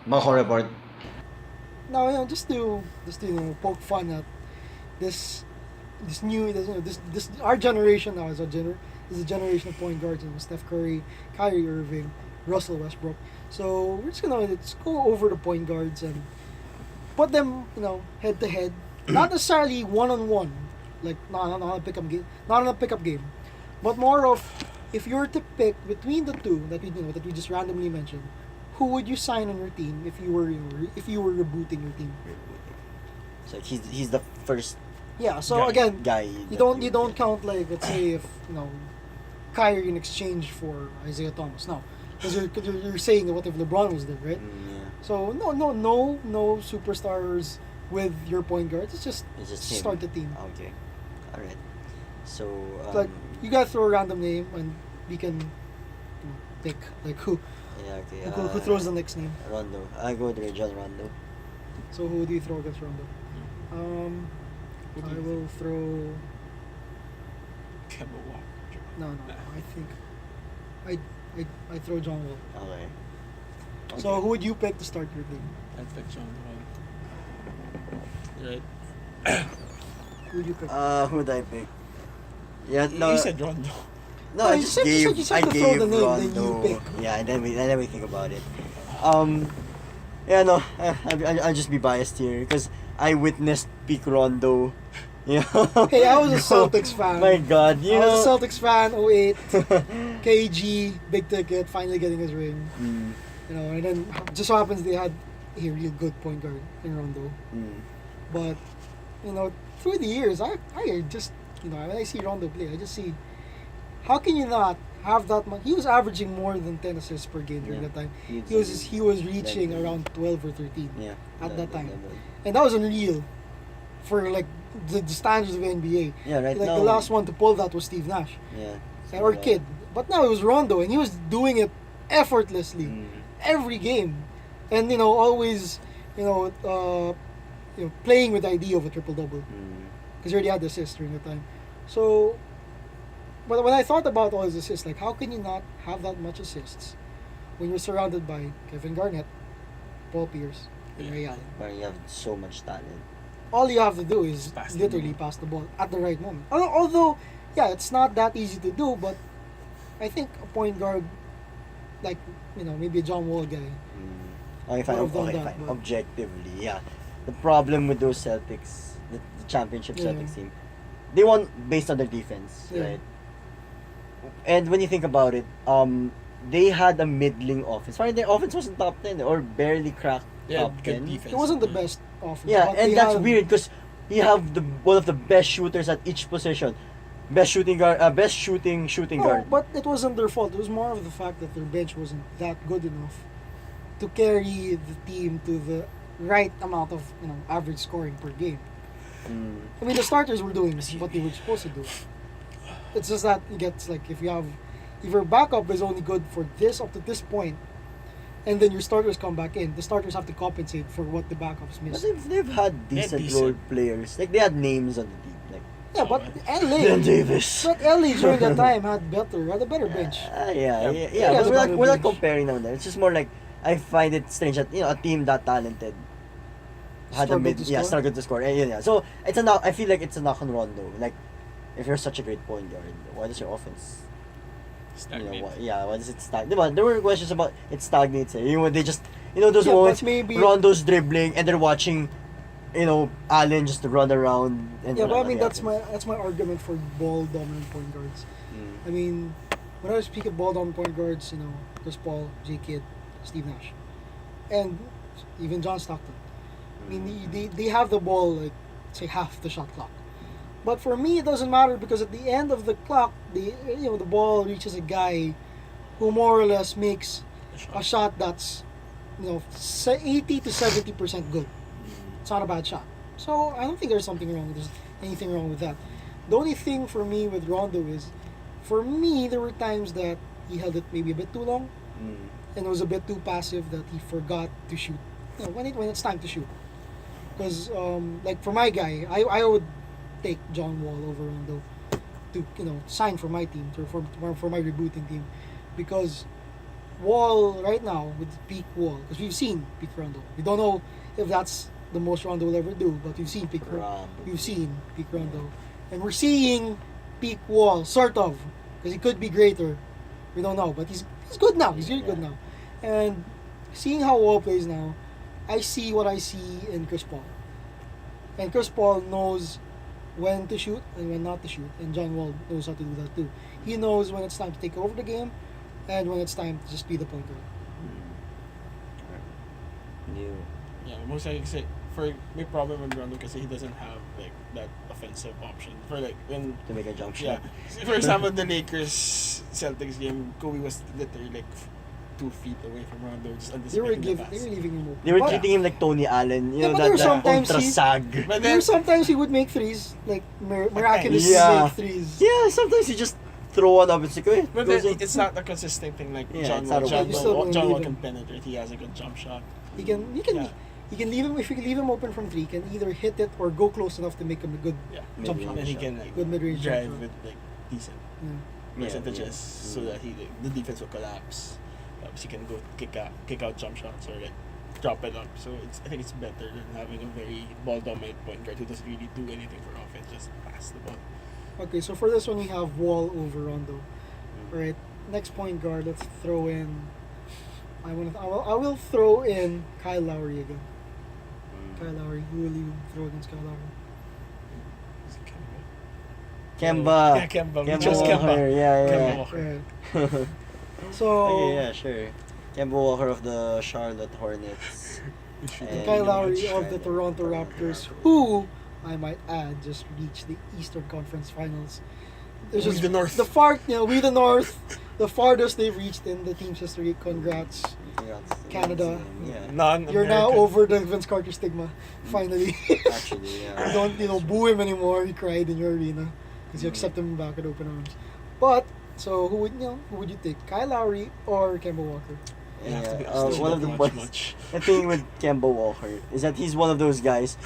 Bangko Report. Now, just to poke fun at this this our generation now is a generation of point guards, Steph Curry, Kyrie Irving, Russell Westbrook. So we're just gonna let's go over the point guards and put them, head to head, not necessarily one on one, like not a pickup game, not in a pickup game, but more of if you were to pick between the two that we just randomly mentioned, who would you sign on your team if you were rebooting your team? So he's the first Yeah. So again, guy. you don't count, like, let's say, if Kyrie in exchange for Isaiah Thomas. No, because you're saying that what if LeBron was there, right? Yeah. So no superstars with your point guards. It's just him. start the team. Okay. All right. So Like, you gotta throw a random name and we can pick like who yeah, okay. who throws the next name. Rondo. I go with Rajon Rondo. So who do you throw against Rondo? I will throw. Kemba Walker. No. I think I throw John Wall. Okay. So who would you pick to start your team? I'd pick John Wall. Right. Who would you pick? Who would I pick? Yeah, no. You said Rondo. No, I just gave. You said I to throw gave the name, Rondo. then you pick. Yeah, and then we think about it. Yeah, no, I'll just be biased here because I witnessed peak Rondo. You know. Hey, I was a Celtics fan. My God, I was a Celtics fan. 08, KG, big ticket, finally getting his ring. And then just so happens they had a real good point guard in Rondo. But through the years, I just when I see Rondo play, I just see how can you not have that much? He was averaging more than 10 assists per game during that time. He was reaching around 12 or 13 at that time, and that was unreal for like the standards of the NBA. Yeah, right like now. The last one to pull that was Steve Nash. Yeah. Or Kid. But now it was Rondo, and he was doing it effortlessly every game, and always playing with the idea of a triple double because he already had the assists during the time. So, but when I thought about all his assists, like how can you not have that much assists when you're surrounded by Kevin Garnett, Paul Pierce, and Ray Allen? Where you have so much talent. All you have to do is Pass the literally ball. pass the ball at the right moment. Although, yeah, it's not that easy to do, but I think a point guard, like, maybe a John Wall guy. Okay, fine. Would have done Okay, that, fine. but- Objectively, yeah. The problem with those Celtics, the championship Yeah. Celtics team, they won based on their defense, Yeah. right? And when you think about it, they had a middling offense. Sorry, their offense wasn't top 10 or barely cracked Yeah, top good 10. defense. It wasn't the best offense. Yeah, but they and that's had- weird because you have one of the best shooters at each position. Best shooting guard, best shooting No, guard. but it wasn't their fault. It was more of the fact that their bench wasn't that good enough to carry the team to the right amount of average scoring per game. I mean, the starters were doing what they were supposed to do. It's just that it gets like if your backup is only good for this up to this point, and then your starters come back in, the starters have to compensate for what the backups But missed. they've had decent decent. role players. Like they had names on the team. Like Yeah, but Ben LA, Davis. but LA during that time had a better bench. Yeah. Yeah, But it's we're about not, the we're not bench. comparing now. It's just more like I find it strange that a team that talented had a Struggled to score? struggled to score. Yeah. So it's a knock. I feel like it's a knock on Rondo. Like if you're such a great point guard, why does your offense? Stagnate. Why does it stagnate? There were questions about it stagnates. They just those Yeah, but moments. maybe- Rondo's dribbling and they're watching, Allen just run around. And Yeah, but I mean nothing that's my argument for ball dominant point guards. happens. I mean, when I speak of ball dominant point guards, Chris Paul, J Kidd, Steve Nash, and even John Stockton. I mean, they have the ball like say half the shot clock. But for me, it doesn't matter because at the end of the clock, the ball reaches a guy who more or less makes a shot that's 80 to 70% good. It's not a bad shot. So I don't think there's anything wrong with that. The only thing for me with Rondo is, for me, there were times that he held it maybe a bit too long and was a bit too passive that he forgot to shoot. When it's time to shoot. Because like for my guy, I would take John Wall over Rondo. to sign for my team for my rebooting team, because Wall right now with peak Wall, because we've seen peak Rondo. We don't know if that's the most Rondo will ever do, but we've seen peak Rondo, and we're seeing peak Wall sort of, because he could be greater. We don't know, but he's good now. He's really good now, and seeing how Wall plays now, I see what I see in Chris Paul, and Chris Paul knows when to shoot and when not to shoot, and John Wall knows how to do that too. He knows when it's time to take over the game, and when it's time to just be the point guard. Yeah, most likely kasi for may problem with Rondo kasi he doesn't have like that offensive option for like when To make a jump yeah. shot. For example, the Lakers Celtics game, Kobe was literally like 2 feet away from Rondo, just They were anticipating the pass. leaving him open. They were But- treating him like Tony Allen. You Yeah, know, but there were that sometimes ultra he- sag. But There then were sometimes he would make threes, like miraculously Yeah. make threes. Yeah, sometimes you just throw one up and say, "Hey, but goes then in." it's not a consistent thing like Yeah, John it's Wall. not a John You still Wall, don't John Wall leave can him. penetrate. He has a good jump shot. You can leave him if you leave him open from three. You can either hit it or go close enough to make him a good Yeah. jump Mid-range shot. And he shot. can like Good mid-range drive jump shot. with like decent Yeah. percentages Yeah. so that the defense will collapse. He can go kick out jump shots or like drop it up. So I think it's better than having a very ball dominant point guard who doesn't really do anything for offense, just pass the ball. Okay, so for this one we have Wall over Rondo. Alright, next point guard. Let's throw in. I will throw in Kyle Lowry again. Kyle Lowry. Who will you throw against Kyle Lowry? Is it Kemba. Yeah, Kemba. Kemba Just Walker. Kemba. Yeah, Kemba yeah. Walker. Alright. So Okay, yeah, sure. Kemba Walker of the Charlotte Hornets. And Kyle Lowry of the Charlotte Toronto Raptors, who I might add just reached the Eastern Conference Finals. There's We just the North. we the North, the farthest they've reached in the team's history. Congrats. Congrats. Canada. Yeah, You're now over the Vince Carter stigma. Finally. actually, yeah. Don't boo him anymore. He cried in your arena because you accept him back at open arms. But so who would you take? Kyle Lowry or Kemba Walker? You have to be One of the much, ones. much. The thing with Kemba Walker is that he's one of those guys.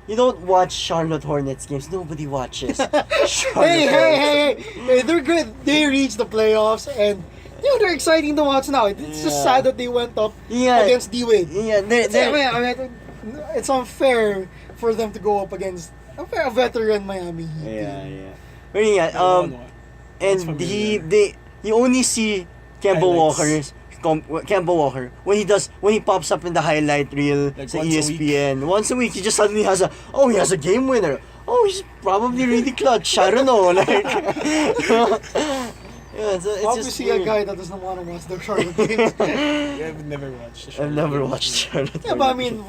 You don't watch Charlotte Hornets games. Nobody watches. Charlotte Hey, they're good. They reached the playoffs and they're exciting to watch now. It's just Yeah. sad that they went up Yeah. against D-Wade. Yeah, they're It's unfair for them to go up against a veteran Miami Heat yeah, team. yeah. But yeah, That's and familiar. you only see Kemba Highlights. Kemba Walker when he pops up in the highlight reel Like sa once a ESPN. Once a week, he just suddenly has a game winner. Oh, he's probably really clutch. I don't know, like. Yeah, it's How to just see a weird. guy that doesn't want to watch the Charlotte games? I've never watched. I've never watched Charlotte. Yeah, but I mean,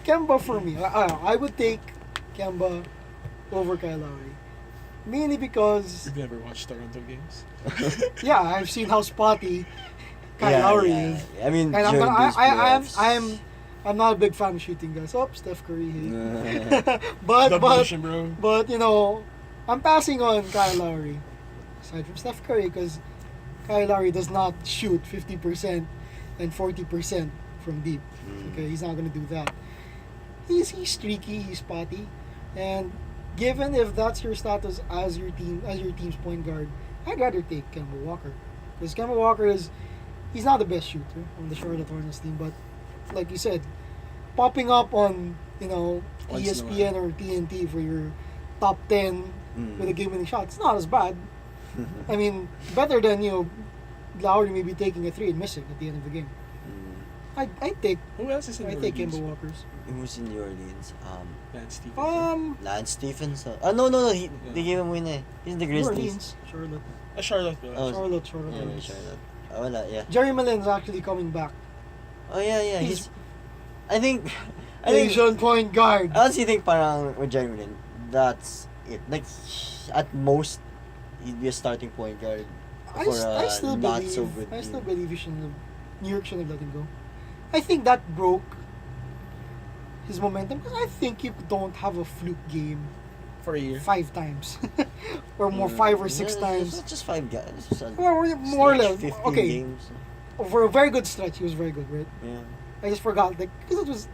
Kemba for me, I would take Kemba over Kyle Lowry. Mainly because, You've never watched Toronto games. yeah, I've seen how spotty Kyle Yeah, Lowry yeah. is. I mean, And during these playoffs. I'm not a big fan of shooting guys. Oh, Steph Curry. Hey. Uh, but Domination, bro. but I'm passing on Kyle Lowry. Aside from Steph Curry, because Kyle Lowry does not shoot 50% and 40% from deep. Okay, he's not gonna do that. He's streaky, he's spotty, and given if that's your status as your team's point guard, I'd rather take Kemba Walker, because Kemba Walker he's not the best shooter on the Charlotte Hornets team, but like you said, popping up on Once in a ESPN or TNT for your top 10 with a game-winning shot, it's not as bad. I mean, better than Lowry maybe taking a 3 and missing at the end of the game. I take Who else is in I New take Orleans? Kemba Walker's. Who's in New Orleans? Lance Stephenson. Lance Stephenson. No. They gave him win eh. He's in the New Grizzlies. Orleans, Charlotte. Charlotte. Oh, Charlotte. Yeah, Hornets. Charlotte. Wala, yeah. Jerry Malin's actually coming back. Oh, yeah. He's- I think Asian point guard. I honestly think parang with Jeremy Lin, that's it. Like, at most, he'd be a starting point guard for I still not believe. so good I team. still believe New York shouldn't have let him go. I think that broke his momentum because I think you don't have a fluke game For a year. 5 times or more, 5 or 6 Yeah, times. It's just 5 guys. It's just a Or more or stretch, less. 15 Okay, games. for a very good stretch, he was very good, right? Yeah. I just forgot because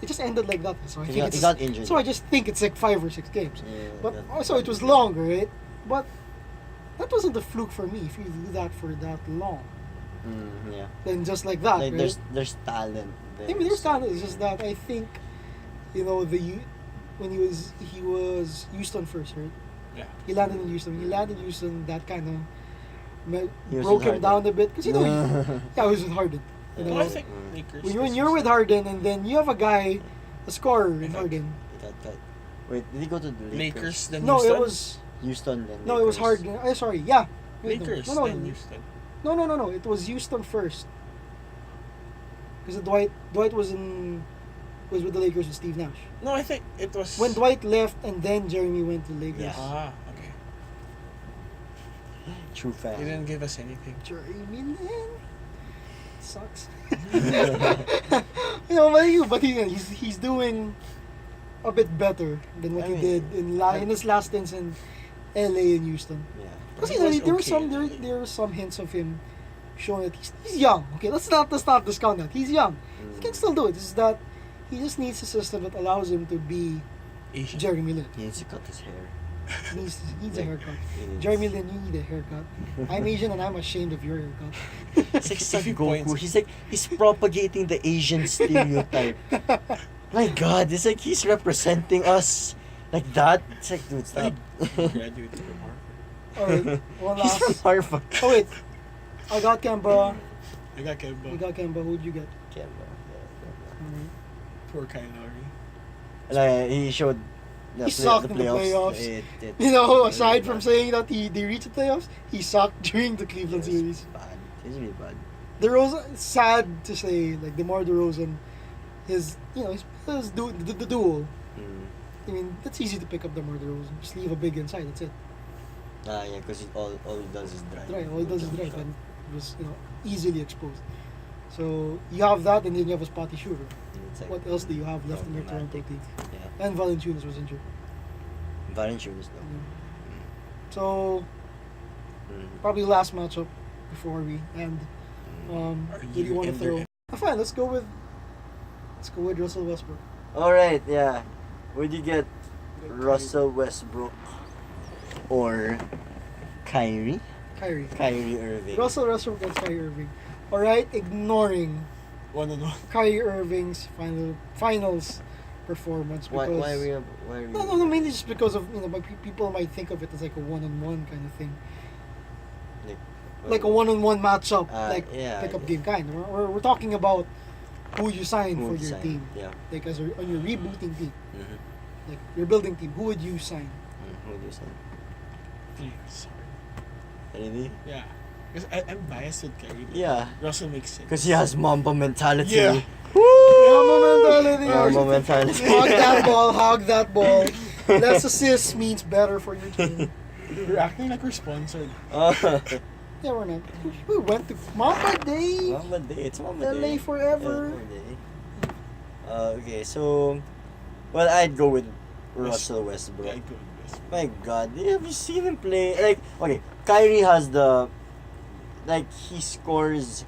it just ended like that. So I think He got injured. So I just think it's like 5 or 6 games. Yeah, But got- also it was longer, right? But that wasn't a fluke for me. If you do that for that long, Yeah. then just like that, Like right? there's talent there. I mean, there's talent. It's just that I think, when he was Houston first, right? Yeah. He landed in Houston. He landed in Houston. That kind of He was broke with him down a bit because he was with Harden. You No, know, I think Lakers. when you're with Harden and then you have a guy, a scorer in Harden. He got cut. Wait, did he go to the Lakers Lakers? then No, Houston. it was Houston then. no, it was Lakers. Harden. Sorry, yeah. Wait, Lakers no, then Houston. no. It was Houston first. Because Dwight was with the Lakers with Steve Nash. No, I think it was When Dwight left and then Jeremy went to the Lakers. Yeah. Ah, okay. True fan. He didn't give us anything. Jeremy Lin sucks. But he's doing a bit better than what I he mean, did in his last stints in LA and Houston. Yeah. Because He was there were okay. there were some hints of him showing that he's young. Okay, let's not discount that. He's young. He can still do it. It's just that he just needs a system that allows him to be Asian. Jeremy Lin. He needs to cut his hair. He needs a haircut. He needs- Jeremy Lin, you need a haircut. I'm Asian and I'm ashamed of your haircut. It's like Son If he Goku. points- He's propagating the Asian stereotype. My God, it's like he's representing us like that. It's like, dude, stop. He graduated from Harvard. Alright, one He's from last. Harvard. Oh wait, I got Kemba. I got Kemba. You got Kemba. Who'd you get? Kemba, Alright. Poor Kyle Lowry. Like, he showed He sucked in the playoffs. Aside from saying that they reached the playoffs, he sucked during the Cleveland series. Bad. He's really bad. DeRozan, sad to say, like DeMar DeRozan, the duo. Mm. I mean, that's easy to pick up DeMar DeRozan. Just leave a big inside. That's it. Yeah, because all he does is drive. Right. All he does is drive, and it was easily exposed. So you have that, and then you have a spotty shooter. It's like What else do you have left in your Toronto problematic. team? Yeah. And Valanciunas was injured. Valanciunas though. So probably last matchup before we end. Who do you want to throw? Fine, let's go with Russell Westbrook. Alright, yeah. Would you get Russell Westbrook or Kyrie? Kyrie. Kyrie Irving. Russell Westbrook and Kyrie Irving. Alright, ignoring One-on-one. Kyrie Irving's finals performance Why because why are we no, mainly just because of people might think of it as like a one-on-one kind of thing, like a one-on-one matchup, pickup game kind. We're talking about who you sign Who for would your sign? team, Yeah. like on your rebooting team, Mm-hmm. like your building team. Who would you sign? Who would you sign? Sorry. Really? Yeah. Because I'm biased with Kyrie. Yeah. Russell makes sense. Because he has Mamba mentality. Yeah. Mamba mentality. Hog that ball. Less assists means better for your team. We're acting like we're sponsored. Yeah, we're not. We went to Mamba Day. Mamba Day. It's Mamba LA Day. forever. Yeah, Mamba Day. Okay, so... Well, I'd go with Russell Westbrook. Yeah, I go with this. My God, have you seen him play? Like, okay, Kyrie has the... Like, he scores...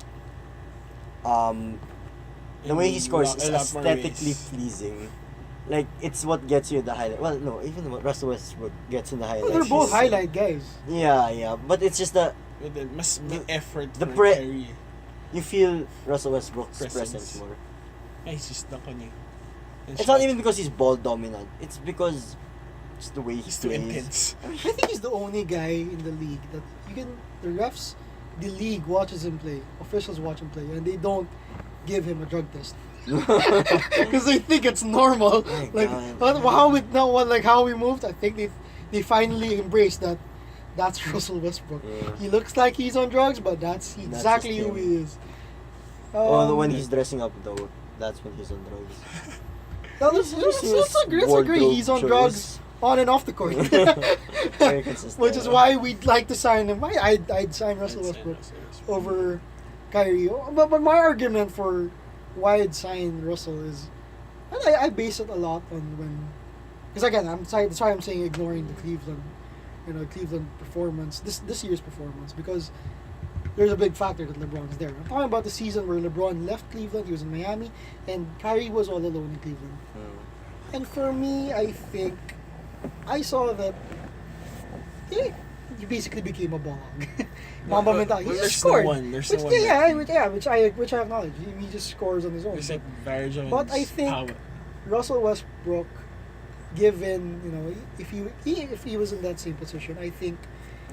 The way he scores is A lot more aesthetically ways. pleasing. Like, it's what gets you the highlight. Well, no, even what Russell Westbrook gets in the highlights. They're both he's- highlight guys. Yeah, but it's just that But then, mas effort the for pre- Kyrie. you feel Russell Westbrook's Presence. presence more. Yeah, he's just stuck on you. And It's not shot. even because he's ball dominant. It's because it's the way he He's too plays. intense. I think he's the only guy in the league that the refs, the league watches him play, officials watch him play, and they don't give him a drug test because they think it's normal. My Like God. how we moved. I think they finally embraced that. That's Russell Westbrook. Yeah. He looks like he's on drugs, but that's exactly his who thing. he is. When he's dressing up though, that's when he's on drugs. Let's agree. He's on drugs on and off the court. Very consistent. Which is why we'd like to sign him. I'd sign Russell I'd sign Westbrook Russell Westbrook. over Kyrie. But my argument for why I'd sign Russell is, and I base it a lot on because again, that's why I'm saying ignoring the Cleveland performance, this year's performance, because there's a big factor that LeBron's there. I'm talking about the season where LeBron left Cleveland, he was in Miami, and Kyrie was all alone in Cleveland. And for me, I think I saw that he basically became a ball hog. Mamba mentality. He just There's scored. no one. There's Which, no one. which I acknowledge. He just scores on his own. There's like variations. But I think Russell Westbrook, given if he was in that same position, I think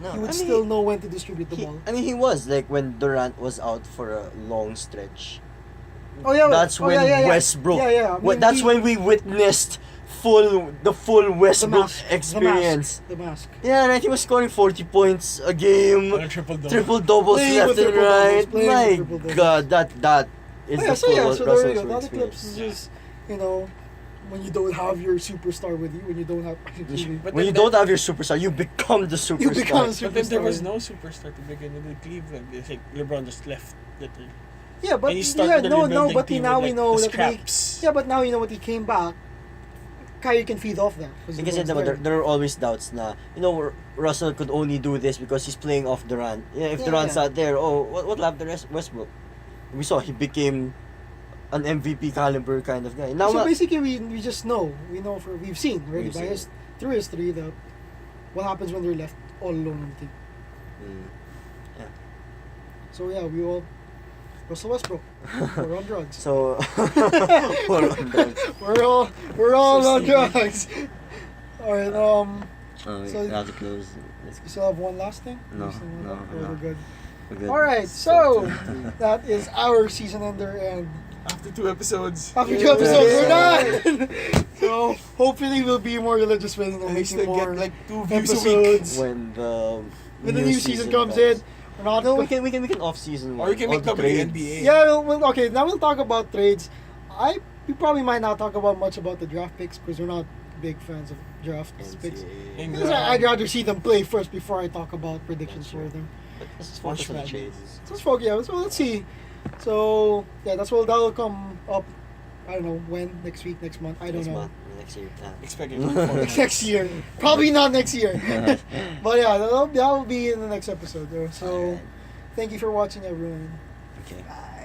No, he would I mean, still know when to distribute the ball. he was like when Durant was out for a long stretch. Oh yeah, That's when Westbrook. Yeah. I mean, That's when we witnessed the full Westbrook experience. The mask. Yeah, and I think he was scoring 40 points a game, On a triple-double. triple doubles Playing left with and triple doubles, right. playing with My triple doubles. God, that is the full So there you Russell go. Westbrook The other clips is experience. just when you don't have your superstar with you, when you don't have. But When you then don't have your superstar, you become the superstar. You become But then there superstar. was no superstar to begin with Cleveland. It's like LeBron just left. Literally. Yeah, but And he started the no, rebuilding but team now with, we like, know the that scraps. but now you know what he came back. Kyrie can feed off that. Because there are always doubts na, Russell could only do this because he's playing off Durant. Yeah, if Durant's not there, what will happen to Westbrook? We saw he became an MVP caliber kind of guy. Now, So basically, we just know. We've seen already We've seen. through history that what happens when they're left all alone on the team. Yeah. So yeah, we all Russell Westbrook. We're on drugs. So we're on drugs. We're all So on sleepy. drugs. All right. So- We have to close. You still have one last thing? No, You still have no, one? Oh, no. we're good. We're good. All right. So that is our season ender, and After 2 episodes. after 2 Yeah. episodes, we're Yeah. done. So hopefully we'll be more religious with At least they making more get like 2 views a week. episodes. When the New season comes in, we're not. No, we can off season. Or we can make WNBA. Yeah, okay. Now we'll talk about trades. We probably might not talk about much about the draft picks because we're not big fans of draft picks. And, Because I'd rather see them play first before I talk about predictions for them. But this is Watch focus on the that. trades. So let's focus. Yeah, so let's see. So yeah, that'll come up. I don't know when, next week, next month. I don't Next know. month, next year. Expect it for Next year, probably not next year. But yeah, that will be in the next episode. So Alright. thank you for watching, everyone. Okay. Bye.